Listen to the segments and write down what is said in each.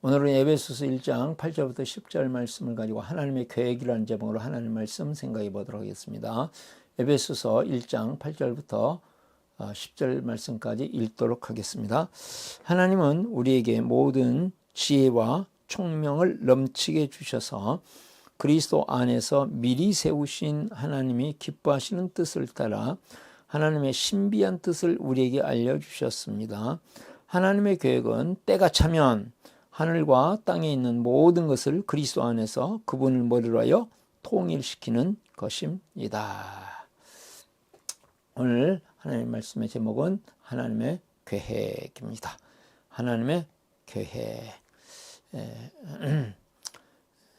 오늘은 에베소서 1장 8절부터 10절 말씀을 가지고 하나님의 계획이라는 제목으로 하나님 말씀 생각해 보도록 하겠습니다. 에베소서 1장 8절부터 10절 말씀까지 읽도록 하겠습니다. 하나님은 우리에게 모든 지혜와 총명을 넘치게 주셔서 그리스도 안에서 미리 세우신 하나님이 기뻐하시는 뜻을 따라 하나님의 신비한 뜻을 우리에게 알려주셨습니다. 하나님의 계획은 때가 차면 하늘과 땅에 있는 모든 것을 그리스도 안에서 그분을 머리로 하여 통일시키는 것입니다. 오늘 하나님 말씀의 제목은 하나님의 계획입니다. 하나님의 계획.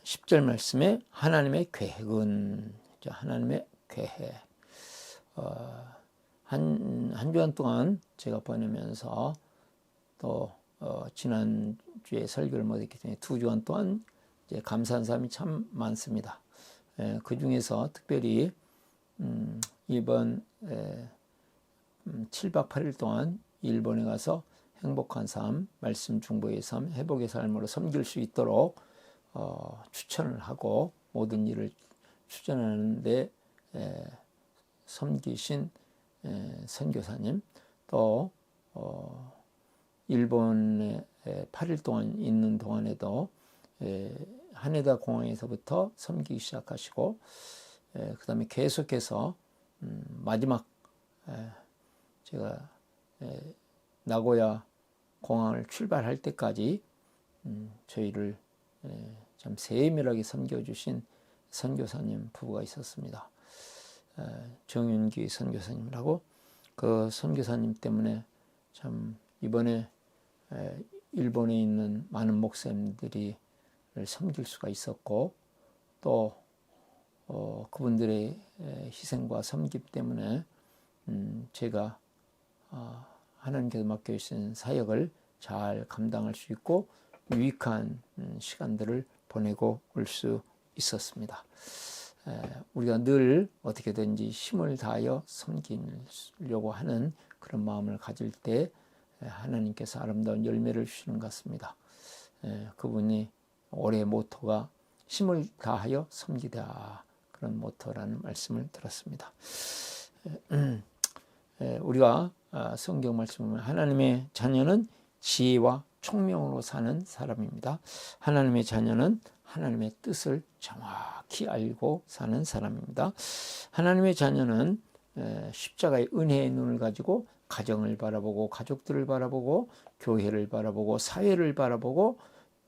10절 말씀에 하나님의 계획은, 하나님의 계획. 한 주간 동안 제가 보내면서 또 지난주에 설교를 못했기 때문에 2주간 동안 이제 감사한 사람이 참 많습니다. 그 중에서 특별히 이번 7박 8일 동안 일본에 가서 행복한 삶, 말씀 중보의 삶, 회복의 삶으로 섬길 수 있도록 추천을 하고 모든 일을 추천하는데 섬기신 선교사님, 또 일본에 8일 동안 있는 동안에도 하네다 공항에서부터 섬기기 시작하시고 그 다음에 계속해서 마지막 제가 나고야 공항을 출발할 때까지 저희를 참 세밀하게 섬겨주신 선교사님 부부가 있었습니다. 정윤기 선교사님이라고. 그 선교사님 때문에 참 이번에 일본에 있는 많은 목사님들이 섬길 수가 있었고, 또 그분들의 희생과 섬김 때문에 제가 하나님께서 맡겨주신 사역을 잘 감당할 수 있고 유익한 시간들을 보내고 올 수 있었습니다. 우리가 늘 어떻게든지 힘을 다하여 섬기려고 하는 그런 마음을 가질 때 하나님께서 아름다운 열매를 주시는 것 같습니다. 그분이 올해 모토가 힘을 다하여 섬기다, 그런 모토라는 말씀을 들었습니다. 우리가 성경 말씀을 보면 하나님의 자녀는 지혜와 총명으로 사는 사람입니다. 하나님의 자녀는 하나님의 뜻을 정확히 알고 사는 사람입니다. 하나님의 자녀는 십자가의 은혜의 눈을 가지고 가정을 바라보고 가족들을 바라보고 교회를 바라보고 사회를 바라보고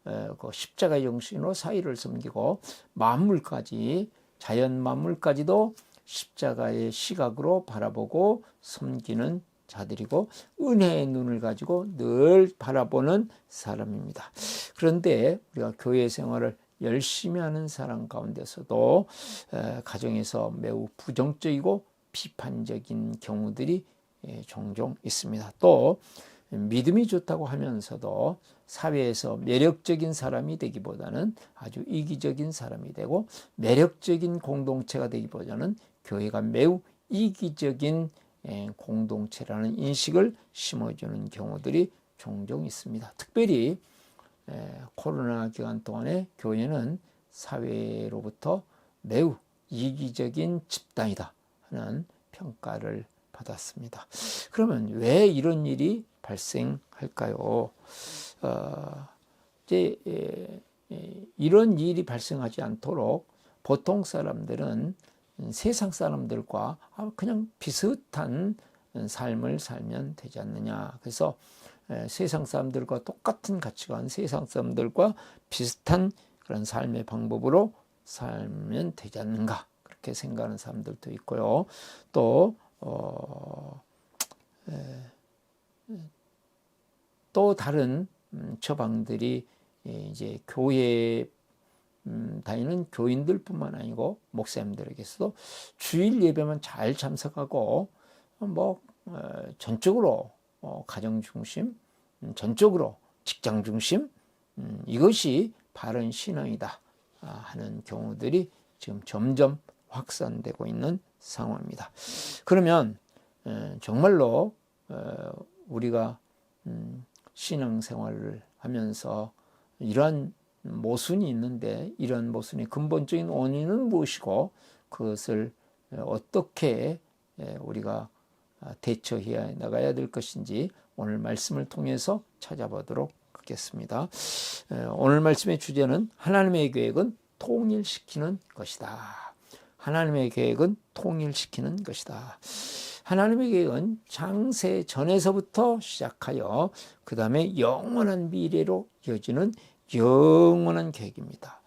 그 십자가의 정신으로 사회를 섬기고 만물까지, 자연 만물까지도 십자가의 시각으로 바라보고 섬기는 자들이고 은혜의 눈을 가지고 늘 바라보는 사람입니다. 그런데 우리가 교회 생활을 열심히 하는 사람 가운데서도 가정에서 매우 부정적이고 비판적인 경우들이 종종 있습니다. 또 믿음이 좋다고 하면서도 사회에서 매력적인 사람이 되기보다는 아주 이기적인 사람이 되고, 매력적인 공동체가 되기보다는 교회가 매우 이기적인 공동체라는 인식을 심어주는 경우들이 종종 있습니다. 특별히 코로나 기간 동안에 교회는 사회로부터 매우 이기적인 집단이다 하는 평가를 받았습니다. 그러면 왜 이런 일이 발생할까요? 이런 일이 발생하지 않도록 보통 사람들은 세상 사람들과 그냥 비슷한 삶을 살면 되지 않느냐. 그래서 세상 사람들과 똑같은 가치관, 세상 사람들과 비슷한 그런 삶의 방법으로 살면 되지 않는가, 그렇게 생각하는 사람들도 있고요. 또 다른 처방들이 이제 교회에 다니는 교인들뿐만 아니고 목사님들에게서도 주일 예배만 잘 참석하고 전적으로 가정 중심, 전적으로 직장 중심, 이것이 바른 신앙이다 하는 경우들이 지금 점점 확산되고 있는 상황입니다. 그러면 정말로 우리가 신앙생활을 하면서 이러한 모순이 있는데 이러한 모순의 근본적인 원인은 무엇이고 그것을 어떻게 우리가 대처해 나가야 될 것인지 오늘 말씀을 통해서 찾아보도록 하겠습니다. 오늘 말씀의 주제는 하나님의 계획은 통일시키는 것이다. 하나님의 계획은 통일시키는 것이다. 하나님의 계획은 창세 전에서부터 시작하여 그 다음에 영원한 미래로 이어지는 영원한 계획입니다.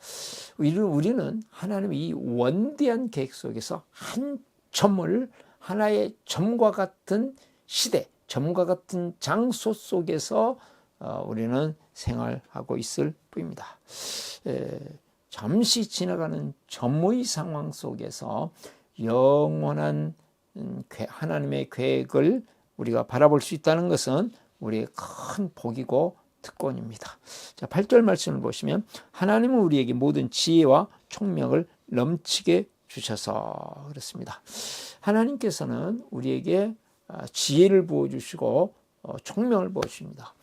우리는 하나님의 이 원대한 계획 속에서 한 점을 하나의 점과 같은 시대, 점과 같은 장소 속에서 우리는 생활하고 있을 뿐입니다. 잠시 지나가는 점의 상황 속에서 영원한 하나님의 계획을 우리가 바라볼 수 있다는 것은 우리의 큰 복이고 특권입니다. 자, 8절 말씀을 보시면 하나님은 우리에게 모든 지혜와 총명을 넘치게 주셔서 그렇습니다. 하나님께서는 우리에게 지혜를 부어주시고 총명을 부어주십니다.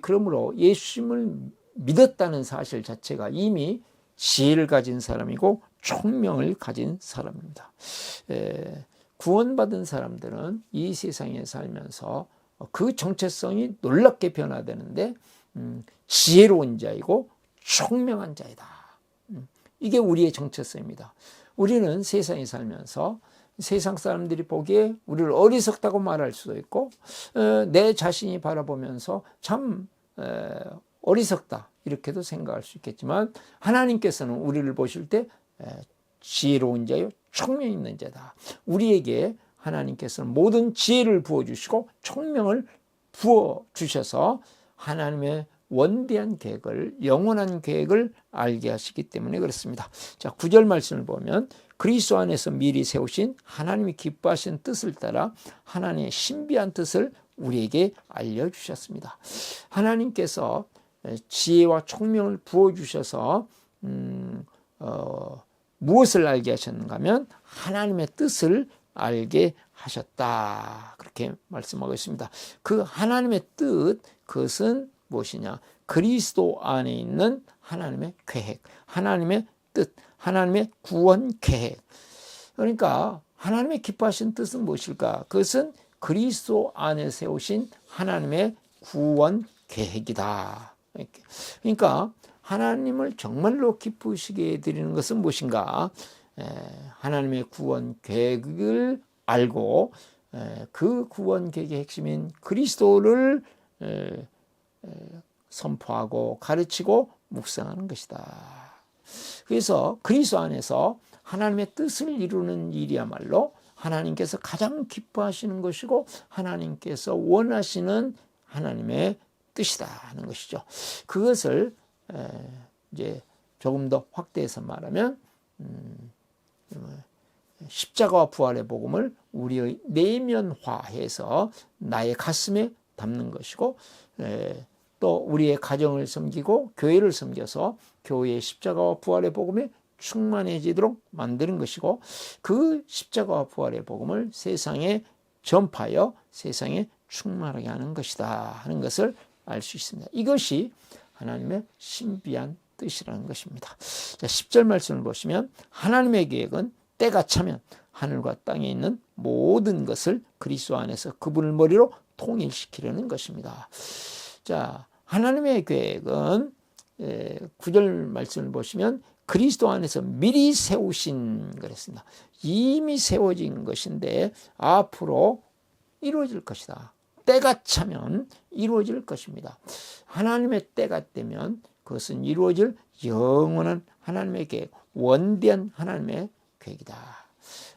그러므로 예수님을 믿었다는 사실 자체가 이미 지혜를 가진 사람이고 총명을 가진 사람입니다. 구원받은 사람들은 이 세상에 살면서 그 정체성이 놀랍게 변화되는데 지혜로운 자이고 총명한 자이다. 이게 우리의 정체성입니다. 우리는 세상에 살면서 세상 사람들이 보기에 우리를 어리석다고 말할 수도 있고 내 자신이 바라보면서 참 어리석다 이렇게도 생각할 수 있겠지만 하나님께서는 우리를 보실 때 지혜로운 자요 총명 있는 자다. 우리에게 하나님께서는 모든 지혜를 부어주시고 총명을 부어주셔서 하나님의 원대한 계획을 영원한 계획을 알게 하시기 때문에 그렇습니다. 자, 9절 말씀을 보면 그리스도 안에서 미리 세우신 하나님이 기뻐하신 뜻을 따라 하나님의 신비한 뜻을 우리에게 알려주셨습니다. 하나님께서 지혜와 총명을 부어주셔서 무엇을 알게 하셨는가 하면 하나님의 뜻을 알게 하셨다. 그렇게 말씀하고 있습니다. 그 하나님의 뜻, 그것은 무엇이냐? 그리스도 안에 있는 하나님의 계획, 하나님의 뜻, 하나님의 구원 계획. 그러니까 하나님의 기뻐하신 뜻은 무엇일까? 그것은 그리스도 안에 세우신 하나님의 구원 계획이다. 그러니까 하나님을 정말로 기쁘시게 해드리는 것은 무엇인가? 하나님의 구원 계획을 알고 그 구원 계획의 핵심인 그리스도를 선포하고 가르치고 묵상하는 것이다. 그래서 그리스도 안에서 하나님의 뜻을 이루는 일이야말로 하나님께서 가장 기뻐하시는 것이고 하나님께서 원하시는 하나님의 뜻이다 하는 것이죠. 그것을 이제 조금 더 확대해서 말하면 십자가와 부활의 복음을 우리의 내면화해서 나의 가슴에 담는 것이고 또 우리의 가정을 섬기고 교회를 섬겨서 교회의 십자가와 부활의 복음에 충만해지도록 만드는 것이고 그 십자가와 부활의 복음을 세상에 전파하여 세상에 충만하게 하는 것이다 하는 것을 알 수 있습니다. 이것이 하나님의 신비한 뜻이라는 것입니다. 자, 10절 말씀을 보시면 하나님의 계획은 때가 차면 하늘과 땅에 있는 모든 것을 그리스도 안에서 그분을 머리로 통일시키려는 것입니다. 자, 하나님의 계획은 9절 말씀을 보시면 그리스도 안에서 미리 세우신 그랬습니다. 이미 세워진 것인데 앞으로 이루어질 것이다. 때가 차면 이루어질 것입니다. 하나님의 때가 되면 그것은 이루어질 영원한 하나님의 계획, 원대한 하나님의 계획이다.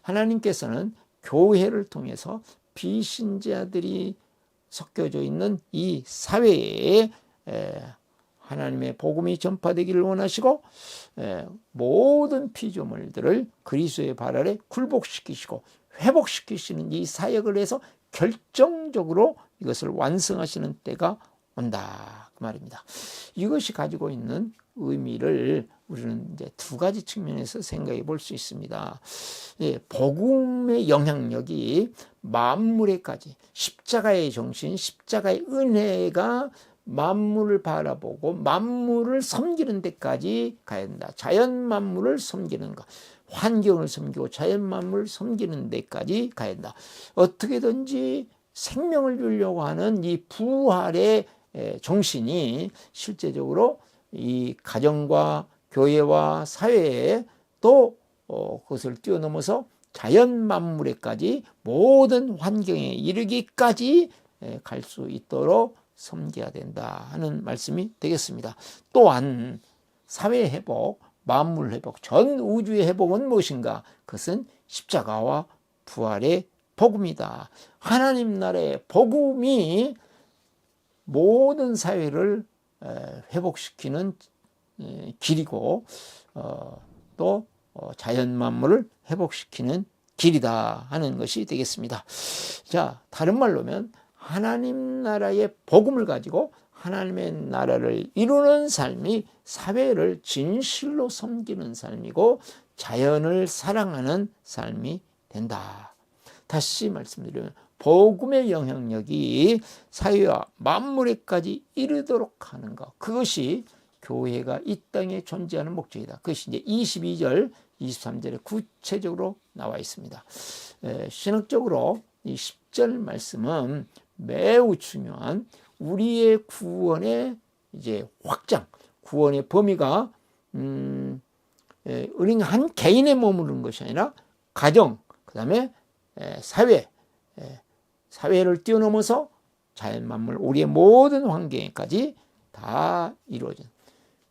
하나님께서는 교회를 통해서 비신자들이 섞여져 있는 이 사회에 하나님의 복음이 전파되기를 원하시고 모든 피조물들을 그리스도의 발 아래 굴복시키시고 회복시키시는 이 사역을 해서 결정적으로 이것을 완성하시는 때가 온다 그 말입니다. 이것이 가지고 있는 의미를 우리는 이제 두 가지 측면에서 생각해 볼 수 있습니다. 복음의 영향력이 만물에까지 십자가의 정신, 십자가의 은혜가 만물을 바라보고 만물을 섬기는 데까지 가야 된다. 자연 만물을 섬기는 것, 환경을 섬기고 자연 만물을 섬기는 데까지 가야 된다. 어떻게든지 생명을 주려고 하는 이 부활의 정신이 실제적으로 이 가정과 교회와 사회에 또 그것을 뛰어넘어서 자연 만물에까지 모든 환경에 이르기까지 갈 수 있도록 섬겨야 된다 하는 말씀이 되겠습니다. 또한 사회 회복, 만물 회복, 전 우주의 회복은 무엇인가? 그것은 십자가와 부활의 복음이다. 하나님 나라의 복음이 모든 사회를 회복시키는 길이고 또 자연 만물을 회복시키는 길이다 하는 것이 되겠습니다. 자, 다른 말로 하면 하나님 나라의 복음을 가지고 하나님의 나라를 이루는 삶이 사회를 진실로 섬기는 삶이고 자연을 사랑하는 삶이 된다. 다시 말씀드리면 복음의 영향력이 사회와 만물에까지 이르도록 하는 것, 그것이 교회가 이 땅에 존재하는 목적이다. 그것이 이제 22절, 23절에 구체적으로 나와 있습니다. 신학적으로 이 10절 말씀은 매우 중요한 우리의 구원의 이제 확장, 구원의 범위가 우리 한 개인에 머무르는 것이 아니라 가정, 그 다음에 사회를 뛰어넘어서 자연 만물, 우리의 모든 환경에까지 다 이루어진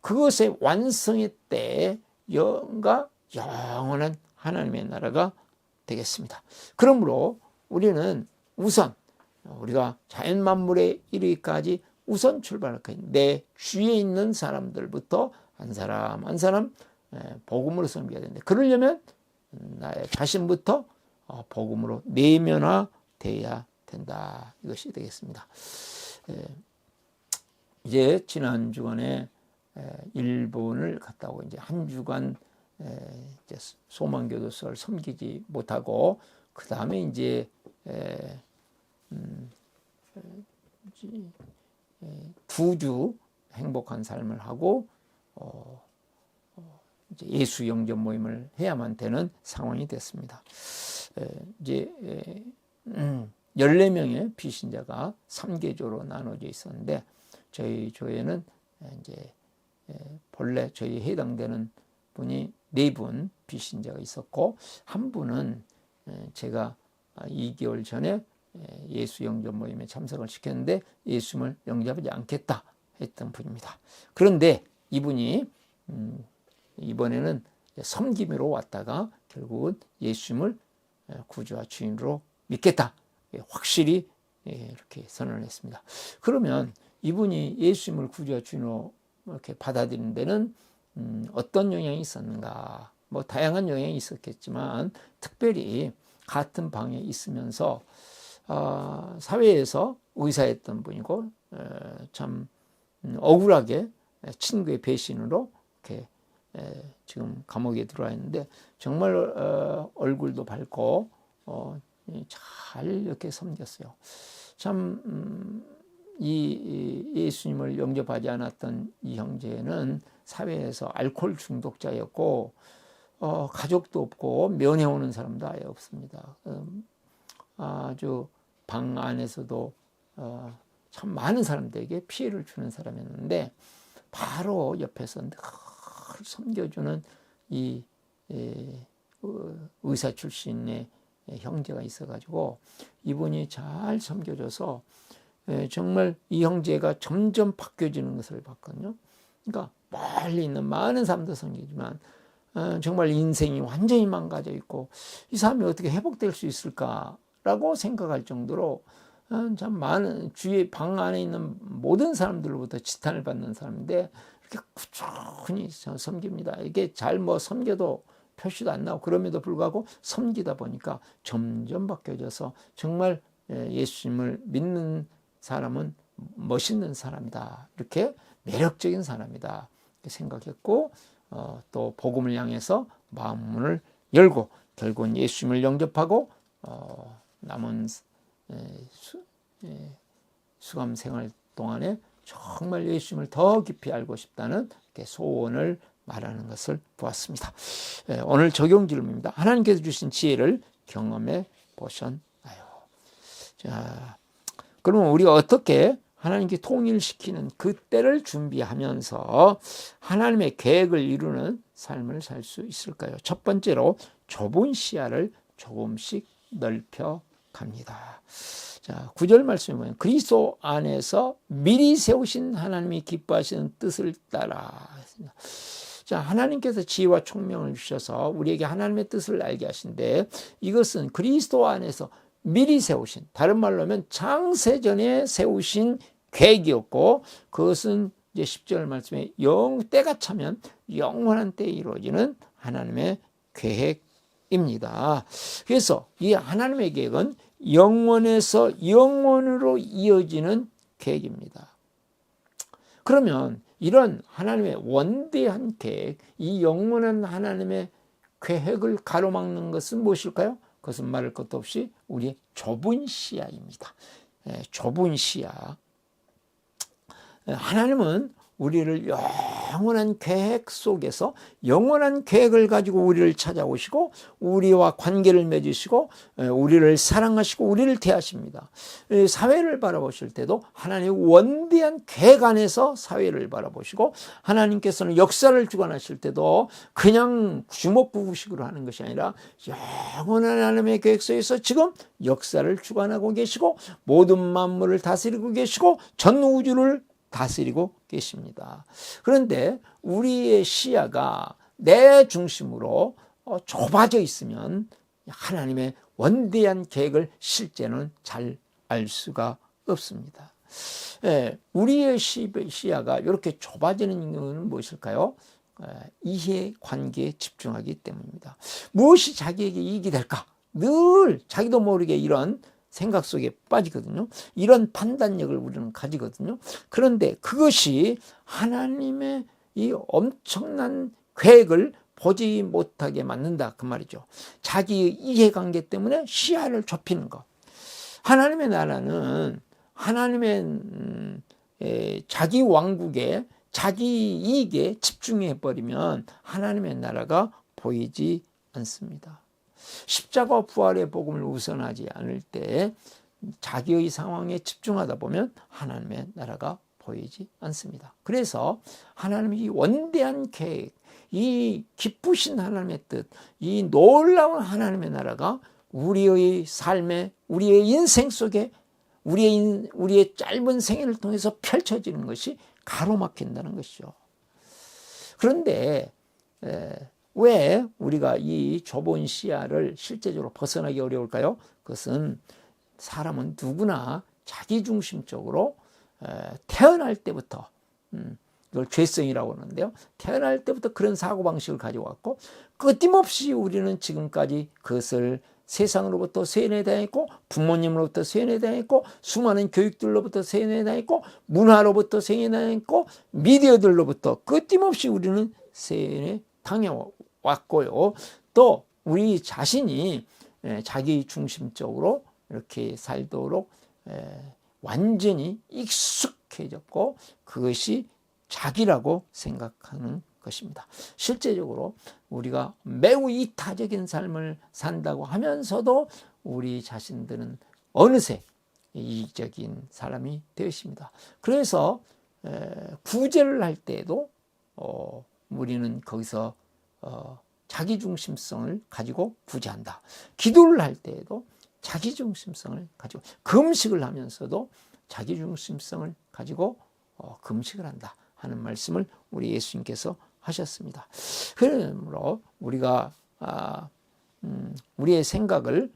그것의 완성의 때에 영원한 하나님의 나라가 되겠습니다. 그러므로 우리는 우선 우리가 자연 만물에 이르기까지 우선 출발할 거예요. 내 주위에 있는 사람들부터 한 사람 한 사람 복음으로 섬겨야 되는데, 그러려면 나의 자신부터 복음으로 내면화되어야 된다. 이것이 되겠습니다. 이제 지난 주간에 일본을 갔다 오고 이제 한 주간 이제 소망교도소를 섬기지 못하고 그 다음에 이제 2주 행복한 삶을 하고 이제 예수 영접 모임을 해야만 되는 상황이 됐습니다. 이제 14명의 비신자가 3계조로 나눠져 있었는데 저희 교회는 이제 본래 저희 해당되는 분이 4분 비신자가 있었고, 한 분은 제가 2개월 전에 예수 영접 모임에 참석을 시켰는데 예수님을 영접하지 않겠다 했던 분입니다. 그런데 이분이 이번에는 섬김으로 왔다가 결국은 예수님을 구주와 주인으로 믿겠다 확실히 이렇게 선언을 했습니다. 그러면 이분이 예수님을 구주와 주인으로 이렇게 받아들이는 데는 어떤 영향이 있었는가? 뭐 다양한 영향이 있었겠지만 특별히 같은 방에 있으면서 사회에서 의사였던 분이고 참 억울하게 친구의 배신으로 이렇게 지금 감옥에 들어와 있는데 정말 얼굴도 밝고 잘 이렇게 섬겼어요. 참 이 예수님을 영접하지 않았던 이 형제는 사회에서 알코올 중독자였고 가족도 없고 면회오는 사람도 아예 없습니다. 아주 방 안에서도 참 많은 사람들에게 피해를 주는 사람이었는데 바로 옆에서 늘 섬겨주는 이 의사 출신의 형제가 있어가지고 이분이 잘 섬겨줘서 정말 이 형제가 점점 바뀌어지는 것을 봤거든요. 그러니까 멀리 있는 많은 사람도 섬기지만 정말 인생이 완전히 망가져 있고 이 사람이 어떻게 회복될 수 있을까라고 생각할 정도로 참 많은 주위에 방 안에 있는 모든 사람들로부터 지탄을 받는 사람인데 이렇게 꾸준히 섬깁니다. 이게 잘 뭐 섬겨도 표시도 안 나고 그럼에도 불구하고 섬기다 보니까 점점 바뀌어져서 정말 예수님을 믿는 사람은 멋있는 사람이다. 이렇게 매력적인 사람이다. 이렇게 생각했고 또 복음을 향해서 마음문을 열고 결국은 예수님을 영접하고 남은 수감 생활 동안에 정말 예수님을 더 깊이 알고 싶다는 소원을 말하는 것을 보았습니다. 오늘 적용 질문입니다. 하나님께서 주신 지혜를 경험해 보셨나요? 자, 그러면 우리가 어떻게 하나님께 통일시키는 그 때를 준비하면서 하나님의 계획을 이루는 삶을 살 수 있을까요? 첫 번째로 좁은 시야를 조금씩 넓혀 갑니다. 자, 9절 말씀에 보면 그리스도 안에서 미리 세우신 하나님이 기뻐하시는 뜻을 따라. 자, 하나님께서 지혜와 총명을 주셔서 우리에게 하나님의 뜻을 알게 하신데 이것은 그리스도 안에서 미리 세우신, 다른 말로 하면 창세전에 세우신 계획이었고 그것은 이제 10절 말씀에 때가 차면 영원한 때에 이루어지는 하나님의 계획입니다. 그래서 이 하나님의 계획은 영원에서 영원으로 이어지는 계획입니다. 그러면 이런 하나님의 원대한 계획, 이 영원한 하나님의 계획을 가로막는 것은 무엇일까요? 그것은 말할 것도 없이 우리의 좁은 시야입니다. 좁은 시야. 하나님은 우리를 영원한 계획 속에서 영원한 계획을 가지고 우리를 찾아오시고 우리와 관계를 맺으시고 우리를 사랑하시고 우리를 대하십니다. 사회를 바라보실 때도 하나님의 원대한 계획 안에서 사회를 바라보시고 하나님께서는 역사를 주관하실 때도 그냥 주먹구구식으로 하는 것이 아니라 영원한 하나님의 계획 속에서 지금 역사를 주관하고 계시고 모든 만물을 다스리고 계시고 전 우주를 다스리고 계십니다. 그런데 우리의 시야가 내 중심으로 좁아져 있으면 하나님의 원대한 계획을 실제는 잘 알 수가 없습니다. 우리의 시야가 이렇게 좁아지는 이유는 무엇일까요? 이해관계에 집중하기 때문입니다. 무엇이 자기에게 이익이 될까? 늘 자기도 모르게 이런 생각 속에 빠지거든요. 이런 판단력을 우리는 가지거든요. 그런데 그것이 하나님의 이 엄청난 계획을 보지 못하게 만든다 그 말이죠. 자기의 이해관계 때문에 시야를 좁히는 것. 하나님의 나라는 하나님의 자기 왕국에 자기 이익에 집중해버리면 하나님의 나라가 보이지 않습니다. 십자가 부활의 복음을 우선하지 않을 때 자기의 상황에 집중하다 보면 하나님의 나라가 보이지 않습니다. 그래서 하나님의 이 원대한 계획, 이 기쁘신 하나님의 뜻, 이 놀라운 하나님의 나라가 우리의 삶에, 우리의 인생 속에 우리의 짧은 생애를 통해서 펼쳐지는 것이 가로막힌다는 것이죠. 그런데 왜 우리가 이 좁은 시야를 실제적으로 벗어나기 어려울까요? 그것은 사람은 누구나 자기중심적으로 태어날 때부터 이걸 죄성이라고 하는데요. 태어날 때부터 그런 사고방식을 가지고 왔고 끊임없이 우리는 지금까지 그것을 세상으로부터 세뇌당했고 부모님으로부터 세뇌당했고 수많은 교육들로부터 세뇌당했고 문화로부터 세뇌당했고 미디어들로부터 끊임없이 우리는 세뇌당해왔고요. 또 우리 자신이 자기 중심적으로 이렇게 살도록 완전히 익숙해졌고 그것이 자기라고 생각하는 것입니다. 실제적으로 우리가 매우 이타적인 삶을 산다고 하면서도 우리 자신들은 어느새 이익적인 사람이 되었습니다. 그래서 구제를 할 때에도 우리는 거기서 자기중심성을 가지고 구제한다. 기도를 할 때에도 자기중심성을 가지고 금식을 하면서도 자기중심성을 가지고 금식을 한다 하는 말씀을 우리 예수님께서 하셨습니다. 그러므로 우리가 우리의 생각을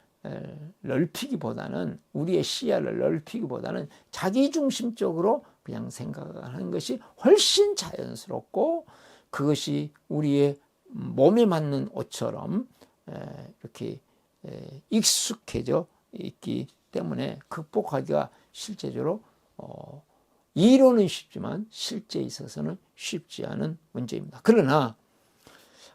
넓히기보다는 우리의 시야를 넓히기보다는 자기중심적으로 그냥 생각하는 것이 훨씬 자연스럽고 그것이 우리의 몸에 맞는 옷처럼 이렇게 익숙해져 있기 때문에 극복하기가 실제적으로 이론은 쉽지만 실제에 있어서는 쉽지 않은 문제입니다. 그러나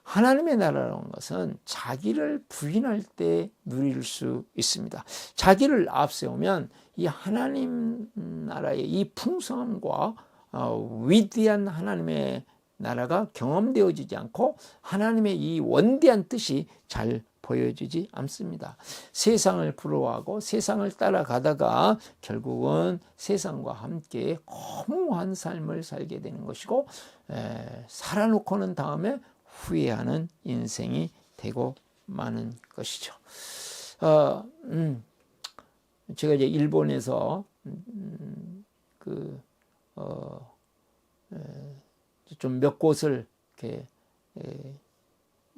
하나님의 나라라는 것은 자기를 부인할 때 누릴 수 있습니다. 자기를 앞세우면 이 하나님 나라의 이 풍성함과 위대한 하나님의 나라가 경험되어지지 않고 하나님의 이 원대한 뜻이 잘 보여지지 않습니다. 세상을 부러워하고 세상을 따라가다가 결국은 세상과 함께 허무한 삶을 살게 되는 것이고, 살아놓고는 다음에 후회하는 인생이 되고 마는 것이죠. 제가 이제 일본에서 좀 몇 곳을 이렇게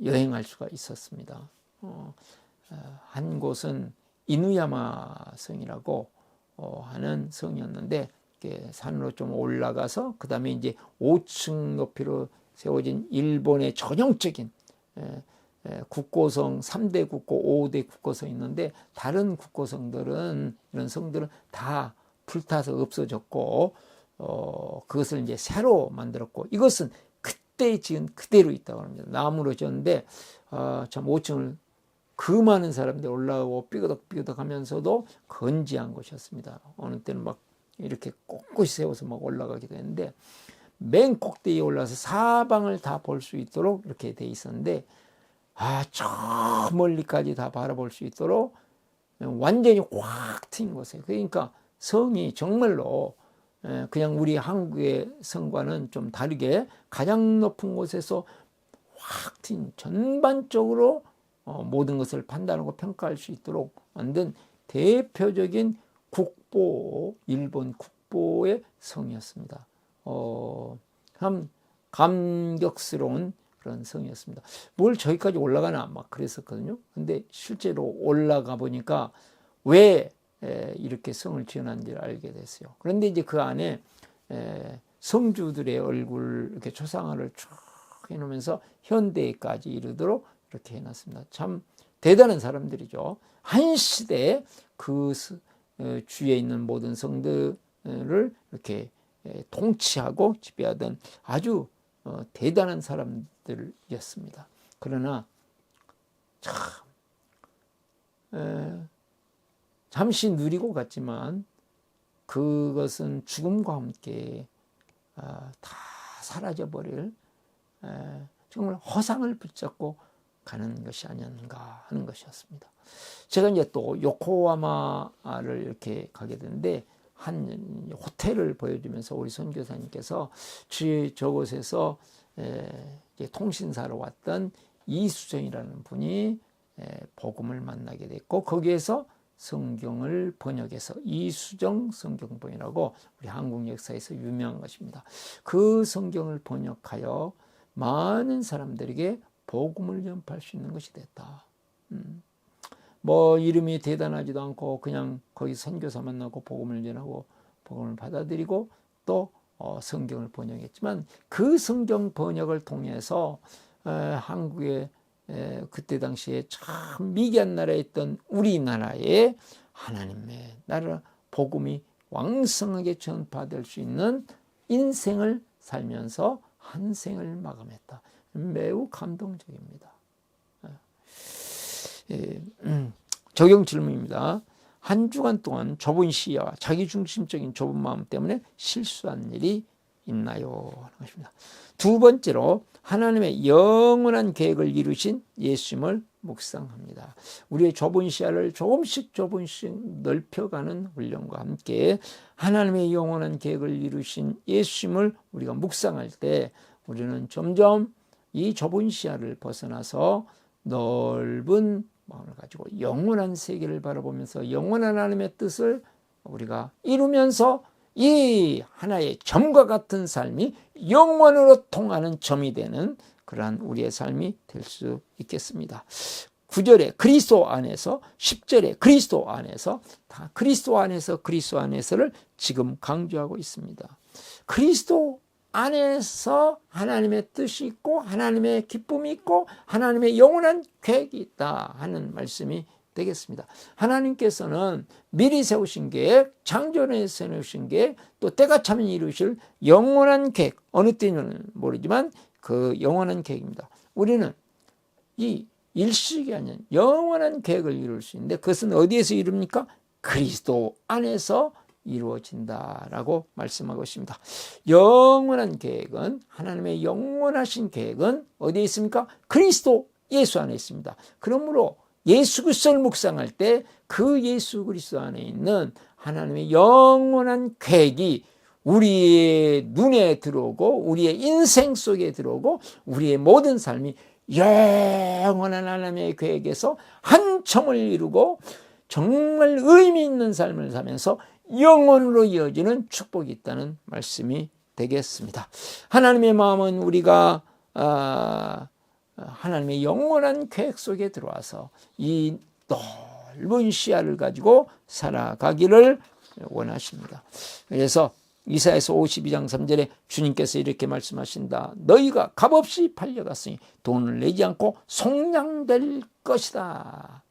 여행할 수가 있었습니다. 한 곳은 이누야마 성이라고 하는 성이었는데, 산으로 좀 올라가서 그 다음에 이제 5층 높이로 세워진 일본의 전형적인 국고성, 3대 국고, 5대 국고성이 있는데, 다른 국고성들은, 이런 성들은 다 불타서 없어졌고, 그것을 이제 새로 만들었고, 이것은 그때 지은 그대로 있다고 합니다. 나무로 지었는데, 참 5층을 그 많은 사람들이 올라오고 삐그덕삐그덕 하면서도 건지한 곳이었습니다. 어느 때는 막 이렇게 꼿꼿이 세워서 막 올라가기도 했는데, 맨 꼭대기에 올라서 사방을 다 볼 수 있도록 이렇게 돼 있었는데, 저 멀리까지 다 바라볼 수 있도록 완전히 확 트인 곳이에요. 그러니까 성이 정말로 그냥 우리 한국의 성과는 좀 다르게 가장 높은 곳에서 확 트인, 전반적으로 모든 것을 판단하고 평가할 수 있도록 만든 대표적인 국보, 일본 국보의 성이었습니다. 참 감격스러운 그런 성이었습니다. 뭘 저기까지 올라가나 막 그랬었거든요. 근데 실제로 올라가 보니까 왜 이렇게 성을 지어놨는지를 알게 됐어요. 그런데 이제 그 안에 성주들의 얼굴 이렇게 초상화를 쭉 해놓으면서 현대까지 이르도록 이렇게 해놨습니다. 참 대단한 사람들이죠. 한 시대에 그 주위에 있는 모든 성들을 이렇게 통치하고 지배하던 아주 대단한 사람들이었습니다. 그러나 참 잠시 누리고 갔지만 그것은 죽음과 함께 다 사라져버릴 정말 허상을 붙잡고 가는 것이 아니었는가 하는 것이었습니다. 제가 이제 또 요코하마를 이렇게 가게 되는데, 한 호텔을 보여주면서 우리 선교사님께서 저곳에서 통신사로 왔던 이수정이라는 분이 복음을 만나게 됐고, 거기에서 성경을 번역해서 이수정 성경번이라고 우리 한국 역사에서 유명한 것입니다. 그 성경을 번역하여 많은 사람들에게 복음을 전파할 수 있는 것이 됐다. 뭐 이름이 대단하지도 않고 그냥 거기 선교사 만나고 복음을 전하고 복음을 받아들이고 또 성경을 번역했지만, 그 성경 번역을 통해서 한국의 그때 당시에 참 미개한 나라에 있던 우리나라에 하나님의 나라 복음이 왕성하게 전파될 수 있는 인생을 살면서 한 생을 마감했다. 매우 감동적입니다. 적용 질문입니다. 한 주간 동안 좁은 시야와 자기중심적인 좁은 마음 때문에 실수한 일이 있나요? 하는 것입니다. 두 번째로, 하나님의 영원한 계획을 이루신 예수님을 묵상합니다. 우리의 좁은 시야를 조금씩 넓혀가는 훈련과 함께 하나님의 영원한 계획을 이루신 예수님을 우리가 묵상할 때, 우리는 점점 이 좁은 시야를 벗어나서 넓은 마음을 가지고 영원한 세계를 바라보면서 영원한 하나님의 뜻을 우리가 이루면서 이 하나의 점과 같은 삶이 영원으로 통하는 점이 되는 그러한 우리의 삶이 될 수 있겠습니다. 9절에 그리스도 안에서, 10절에 그리스도 안에서, 다 그리스도 안에서를 지금 강조하고 있습니다. 그리스도 안에서 하나님의 뜻이 있고 하나님의 기쁨이 있고 하나님의 영원한 계획이 있다 하는 말씀이 되겠습니다. 하나님께서는 미리 세우신 계획, 창조에 세우신 계획, 또 때가 차면 이루실 영원한 계획, 어느 때는 모르지만 그 영원한 계획입니다. 우리는 이 일시적이 아닌 영원한 계획을 이룰 수 있는데, 그것은 어디에서 이룹니까? 그리스도 안에서 이루어진다라고 말씀하고 있습니다. 영원한 계획은, 하나님의 영원하신 계획은 어디에 있습니까? 그리스도 예수 안에 있습니다. 그러므로 예수 그리스도를 묵상할 때 그 예수 그리스도 안에 있는 하나님의 영원한 계획이 우리의 눈에 들어오고 우리의 인생 속에 들어오고 우리의 모든 삶이 영원한 하나님의 계획에서 한 첨을 이루고 정말 의미 있는 삶을 살면서 영원으로 이어지는 축복이 있다는 말씀이 되겠습니다. 하나님의 마음은 우리가 하나님의 영원한 계획 속에 들어와서 이 넓은 시야를 가지고 살아가기를 원하십니다. 그래서 이사야서 52장 3절에 주님께서 이렇게 말씀하신다. 너희가 값없이 팔려갔으니 돈을 내지 않고 속량될 것이다.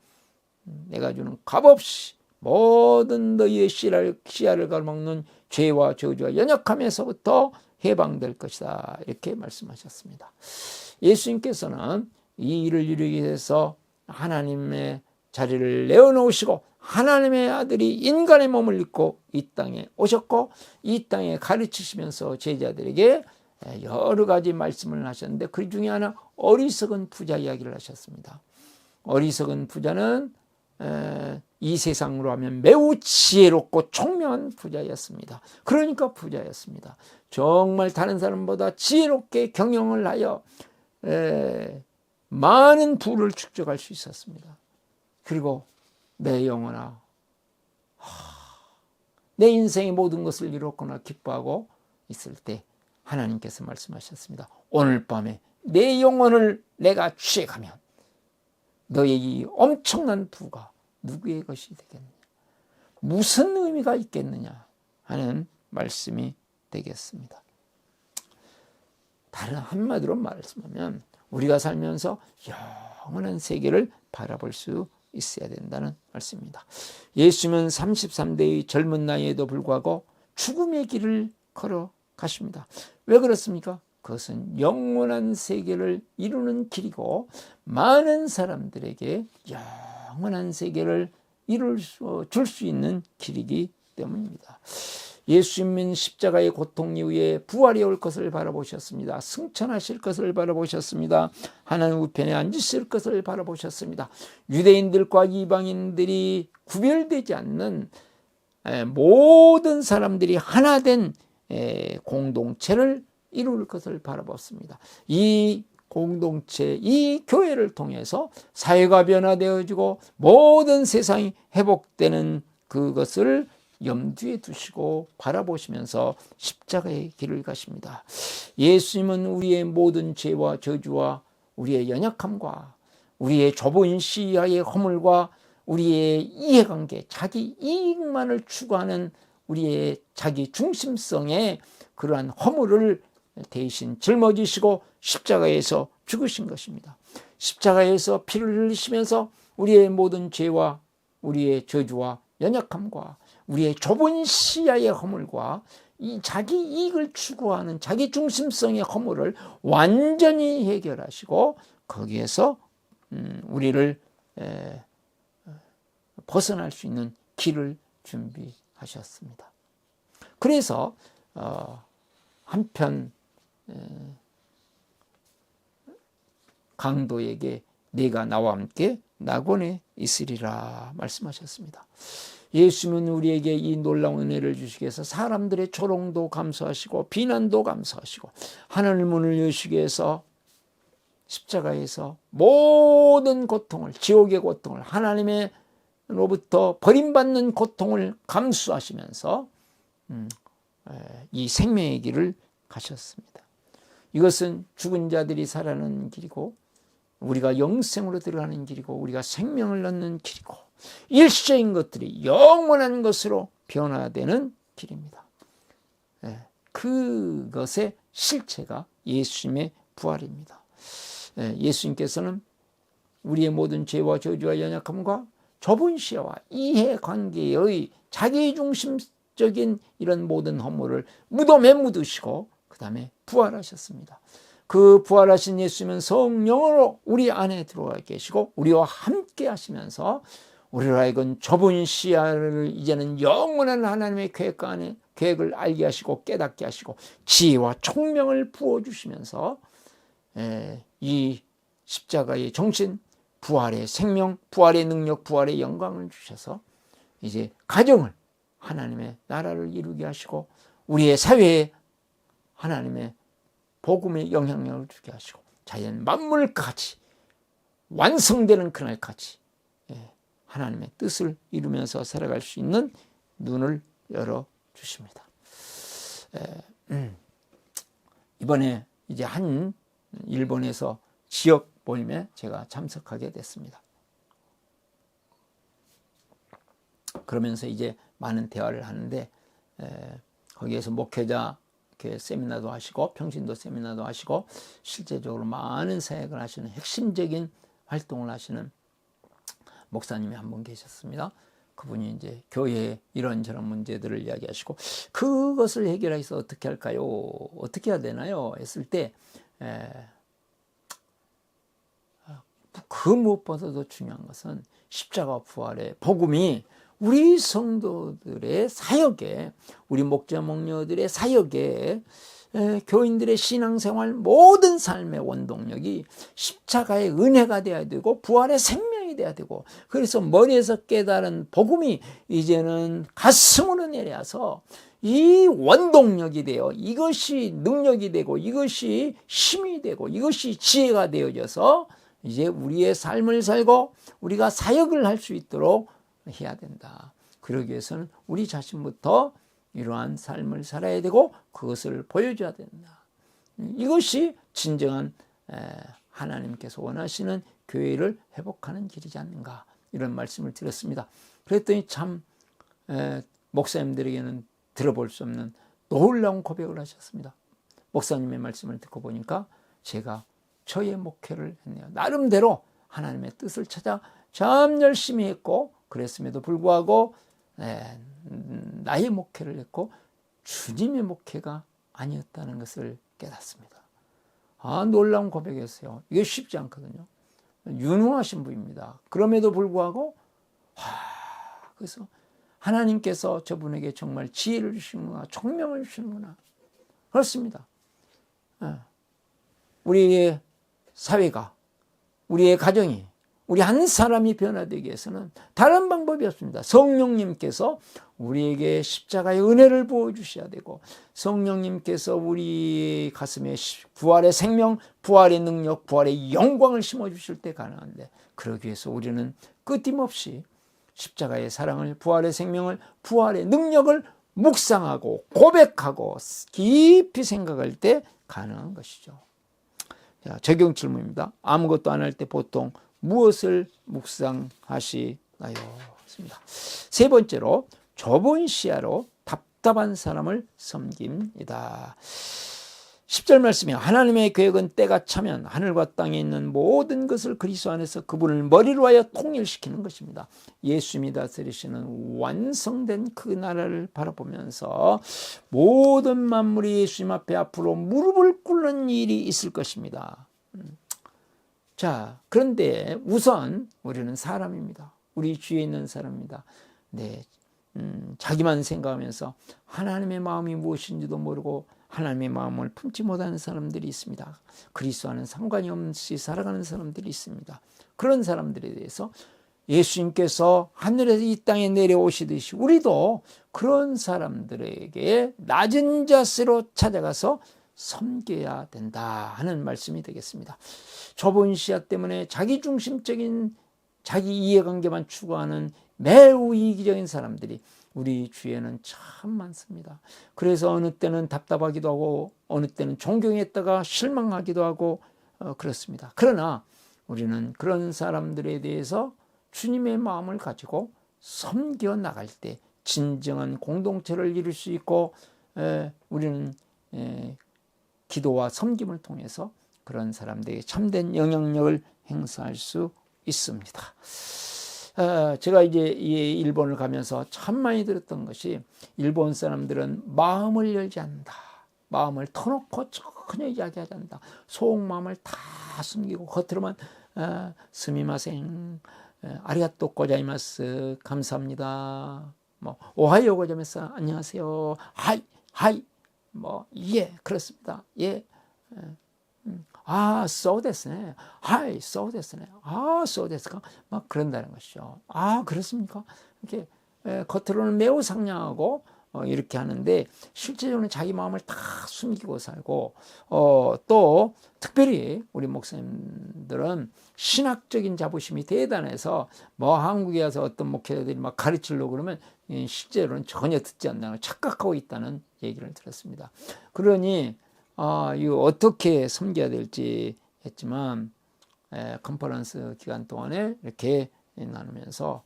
내가 주는 값없이 모든 너희의 씨알을 가로막는 죄와 저주와 연약함에서부터 해방될 것이다. 이렇게 말씀하셨습니다. 예수님께서는 이 일을 이루기 위해서 하나님의 자리를 내어놓으시고 하나님의 아들이 인간의 몸을 입고 이 땅에 오셨고 이 땅에 가르치시면서 제자들에게 여러 가지 말씀을 하셨는데 그 중에 하나 어리석은 부자 이야기를 하셨습니다. 어리석은 부자는 이 세상으로 하면 매우 지혜롭고 총명한 부자였습니다. 그러니까 부자였습니다. 정말 다른 사람보다 지혜롭게 경영을 하여 많은 부를 축적할 수 있었습니다. 그리고 내 영혼아, 내 인생의 모든 것을 이뤘거나 기뻐하고 있을 때 하나님께서 말씀하셨습니다. 오늘 밤에 내 영혼을 내가 취해가면 너의 이 엄청난 부가 누구의 것이 되겠느냐, 무슨 의미가 있겠느냐 하는 말씀이 되겠습니다. 다른 한마디로 말씀하면 우리가 살면서 영원한 세계를 바라볼 수 있어야 된다는 말씀입니다. 예수님은 33대의 젊은 나이에도 불구하고 죽음의 길을 걸어가십니다. 왜 그렇습니까? 그것은 영원한 세계를 이루는 길이고 많은 사람들에게 영원한 세계를 줄 수 있는 길이기 때문입니다. 예수님은 십자가의 고통 이후에 부활이 올 것을 바라보셨습니다. 승천하실 것을 바라보셨습니다. 하나님 우편에 앉으실 것을 바라보셨습니다. 유대인들과 이방인들이 구별되지 않는 모든 사람들이 하나 된 공동체를 이룰 것을 바라봤습니다. 이 공동체, 이 교회를 통해서 사회가 변화되어지고 모든 세상이 회복되는 그것을 염두에 두시고 바라보시면서 십자가의 길을 가십니다. 예수님은 우리의 모든 죄와 저주와 우리의 연약함과 우리의 좁은 시야의 허물과 우리의 이해관계, 자기 이익만을 추구하는 우리의 자기 중심성의 그러한 허물을 대신 짊어지시고 십자가에서 죽으신 것입니다. 십자가에서 피를 흘리시면서 우리의 모든 죄와 우리의 저주와 연약함과 우리의 좁은 시야의 허물과 이 자기 이익을 추구하는 자기 중심성의 허물을 완전히 해결하시고 거기에서 우리를 벗어날 수 있는 길을 준비하셨습니다. 그래서 한편 강도에게 네가 나와 함께 낙원에 있으리라 말씀하셨습니다. 예수님은 우리에게 이 놀라운 은혜를 주시기 위해서 사람들의 조롱도 감수하시고 비난도 감수하시고 하늘 문을 여시기 위해서 십자가에서 모든 고통을, 지옥의 고통을, 하나님으로부터 버림받는 고통을 감수하시면서 이 생명의 길을 가셨습니다. 이것은 죽은 자들이 살아나는 길이고 우리가 영생으로 들어가는 길이고 우리가 생명을 얻는 길이고 일시적인 것들이 영원한 것으로 변화되는 길입니다. 그것의 실체가 예수님의 부활입니다. 예수님께서는 우리의 모든 죄와 저주와 연약함과 좁은 시야와 이해관계의 자기중심적인 이런 모든 허물을 무덤에 묻으시고 그 다음에 부활하셨습니다. 그 부활하신 예수님은 성령으로 우리 안에 들어와 계시고 우리와 함께 하시면서 우리로 하여금 좁은 시야를 이제는 영원한 하나님의 계획을 알게 하시고 깨닫게 하시고 지혜와 총명을 부어주시면서 이 십자가의 정신, 부활의 생명, 부활의 능력, 부활의 영광을 주셔서 이제 가정을 하나님의 나라를 이루게 하시고 우리의 사회에 하나님의 복음의 영향력을 주게 하시고 자연 만물까지 완성되는 그날까지 하나님의 뜻을 이루면서 살아갈 수 있는 눈을 열어주십니다. 이번에 이제 한 일본에서 지역 모임에 제가 참석하게 됐습니다. 그러면서 이제 많은 대화를 하는데 거기에서 목회자 세미나도 하시고 평신도 세미나도 하시고 실제적으로 많은 사역을 하시는 핵심적인 활동을 하시는 목사님이 한 분 계셨습니다. 그분이 이제 교회의 이런저런 문제들을 이야기하시고 그것을 해결해서 어떻게 할까요? 어떻게 해야 되나요? 했을 때 그 무엇보다도 중요한 것은 십자가 부활의 복음이 우리 성도들의 사역에, 우리 목자 목녀들의 사역에, 교인들의 신앙생활 모든 삶의 원동력이 십자가의 은혜가 되어야 되고 부활의 생명이 되어야 되고, 그래서 머리에서 깨달은 복음이 이제는 가슴으로 내려와서 이 원동력이 되어 이것이 능력이 되고 이것이 힘이 되고 이것이 지혜가 되어져서 이제 우리의 삶을 살고 우리가 사역을 할 수 있도록 해야 된다. 그러기 위해서는 우리 자신부터 이러한 삶을 살아야 되고 그것을 보여줘야 된다. 이것이 진정한 하나님께서 원하시는 교회를 회복하는 길이지 않는가, 이런 말씀을 드렸습니다. 그랬더니 참 목사님들에게는 들어볼 수 없는 놀라운 고백을 하셨습니다. 목사님의 말씀을 듣고 보니까 제가 저의 목회를 했네요. 나름대로 하나님의 뜻을 찾아 참 열심히 했고, 그랬음에도 불구하고 나의 목회를 했고 주님의 목회가 아니었다는 것을 깨닫습니다. 놀라운 고백이었어요. 이게 쉽지 않거든요. 유능하신 분입니다. 그럼에도 불구하고 그래서 하나님께서 저분에게 정말 지혜를 주시는구나, 총명을 주시는구나. 그렇습니다. 우리의 사회가, 우리의 가정이, 우리 한 사람이 변화되기 위해서는 다른 방법이 없습니다. 성령님께서 우리에게 십자가의 은혜를 부어주셔야 되고, 성령님께서 우리 가슴에 부활의 생명, 부활의 능력, 부활의 영광을 심어주실 때 가능한데, 그러기 위해서 우리는 끊임없이 십자가의 사랑을, 부활의 생명을, 부활의 능력을 묵상하고 고백하고 깊이 생각할 때 가능한 것이죠. 자, 적용 질문입니다. 아무것도 안 할 때 보통 무엇을 묵상하시나요? 세 번째로, 좁은 시야로 답답한 사람을 섬깁니다. 10절 말씀에 하나님의 계획은 때가 차면 하늘과 땅에 있는 모든 것을 그리스도 안에서 그분을 머리로 하여 통일시키는 것입니다. 예수님이 다스리시는 완성된 그 나라를 바라보면서 모든 만물이 예수님 앞에 앞으로 무릎을 꿇는 일이 있을 것입니다. 자, 그런데 우선 우리는 사람입니다. 우리 주위에 있는 사람입니다. 자기만 생각하면서 하나님의 마음이 무엇인지도 모르고 하나님의 마음을 품지 못하는 사람들이 있습니다. 그리스도와는 상관이 없이 살아가는 사람들이 있습니다. 그런 사람들에 대해서 예수님께서 하늘에서 이 땅에 내려오시듯이 우리도 그런 사람들에게 낮은 자세로 찾아가서 섬겨야 된다 하는 말씀이 되겠습니다. 좁은 시야 때문에 자기중심적인 자기 이해관계만 추구하는 매우 이기적인 사람들이 우리 주위에는 참 많습니다. 그래서 어느 때는 답답하기도 하고 어느 때는 존경했다가 실망하기도 하고 그렇습니다. 그러나 우리는 그런 사람들에 대해서 주님의 마음을 가지고 섬겨 나갈 때 진정한 공동체를 이룰 수 있고, 우리는 기도와 섬김을 통해서 그런 사람들에게 참된 영향력을 행사할 수 있습니다. 제가 이제 일본을 가면서 참 많이 들었던 것이, 일본 사람들은 마음을 열지 않는다. 마음을 터놓고 전혀 이야기하지 않는다. 속마음을 다 숨기고 겉으로만 스미마생, 아리가또 고자이마스, 감사합니다. 뭐 오하이오 고자이마스, 안녕하세요. 하이 하이, 뭐 예, 그렇습니다. 예. 아, so 됐네. 하이, so 됐네. 아, so 됐을까? 막 그런다는 것이죠. 아, 그렇습니까? 이렇게 겉으로는 매우 상냥하고 이렇게 하는데 실제로는 자기 마음을 다 숨기고 살고 또 특별히 우리 목사님들은 신학적인 자부심이 대단해서 뭐 한국에 와서 어떤 목회자들이 막 가르치려고 그러면 실제로는 전혀 듣지 않는다고 착각하고 있다는 얘기를 들었습니다. 그러니 이거 어떻게 섬겨야 될지 했지만 컨퍼런스 기간 동안에 이렇게 나누면서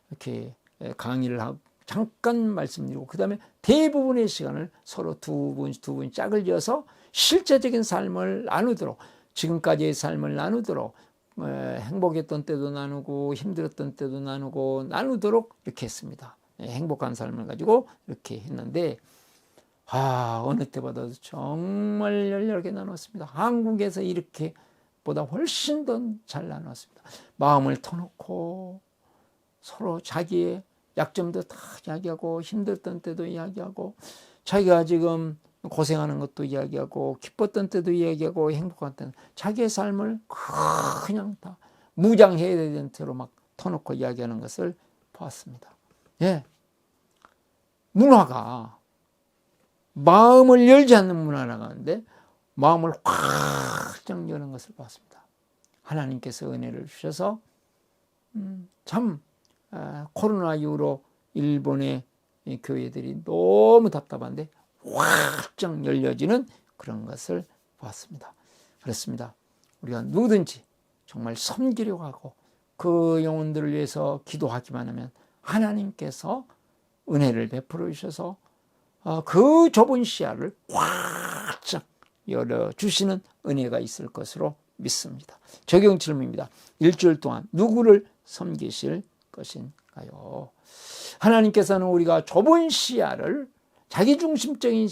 이렇게 강의를 하고 잠깐 말씀드리고 그 다음에 대부분의 시간을 서로 두 분 짝을 지어서 실제적인 삶을 나누도록, 지금까지의 삶을 나누도록, 행복했던 때도 나누고 힘들었던 때도 나누도록 이렇게 했습니다. 행복한 삶을 가지고 이렇게 했는데 어느 때보다도 정말 열렬하게 나눴습니다. 한국에서 이렇게 보다 훨씬 더 잘 나눴습니다. 마음을 터놓고 서로 자기의 약점도 다 이야기하고 힘들던 때도 이야기하고 자기가 지금 고생하는 것도 이야기하고 기뻤던 때도 이야기하고 행복한 때는 자기의 삶을 그냥 다 무장해야 되는 대로 막 터놓고 이야기하는 것을 보았습니다. 예, 문화가 마음을 열지 않는 문화라고 하는데 마음을 확 여는 것을 봤습니다. 하나님께서 은혜를 주셔서 참 코로나 이후로 일본의 교회들이 너무 답답한데 확 열려지는 그런 것을 봤습니다. 그렇습니다. 우리가 누구든지 정말 섬기려고 하고 그 영혼들을 위해서 기도하기만 하면 하나님께서 은혜를 베풀어 주셔서 그 좁은 시야를 확 열어주시는 은혜가 있을 것으로 믿습니다. 적용 질문입니다. 일주일 동안 누구를 섬기실 것인가요? 하나님께서는 우리가 좁은 시야를 자기중심적인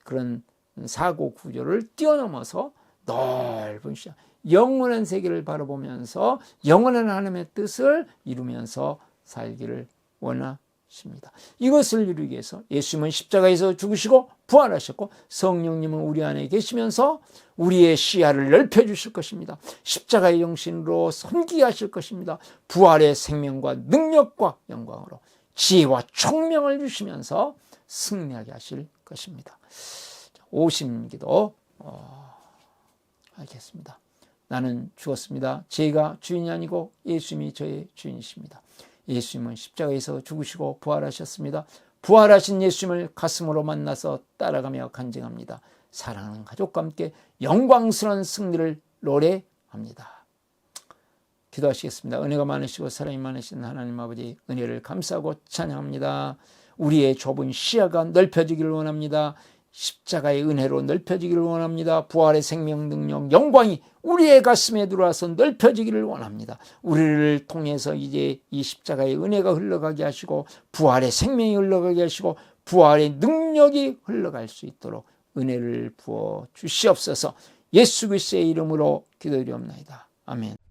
그런 사고 구조를 뛰어넘어서 넓은 시야, 영원한 세계를 바라보면서 영원한 하나님의 뜻을 이루면서 살기를 원하십니다. 이것을 이루기 위해서 예수님은 십자가에서 죽으시고 부활하셨고 성령님은 우리 안에 계시면서 우리의 시야를 넓혀주실 것입니다. 십자가의 정신으로 섬기게 하실 것입니다. 부활의 생명과 능력과 영광으로 지혜와 총명을 주시면서 승리하게 하실 것입니다. 오심기도 하겠습니다. 나는 죽었습니다. 제가 주인이 아니고 예수님이 저의 주인이십니다. 예수님은 십자가에서 죽으시고 부활하셨습니다. 부활하신 예수님을 가슴으로 만나서 따라가며 간증합니다. 사랑하는 가족과 함께 영광스러운 승리를 노래합니다. 기도하시겠습니다. 은혜가 많으시고 사랑이 많으신 하나님 아버지, 은혜를 감사하고 찬양합니다. 우리의 좁은 시야가 넓혀지기를 원합니다. 십자가의 은혜로 넓혀지기를 원합니다. 부활의 생명, 능력, 영광이 우리의 가슴에 들어와서 넓혀지기를 원합니다. 우리를 통해서 이제 이 십자가의 은혜가 흘러가게 하시고 부활의 생명이 흘러가게 하시고 부활의 능력이 흘러갈 수 있도록 은혜를 부어 주시옵소서. 예수 그리스도의 이름으로 기도드리옵나이다. 아멘.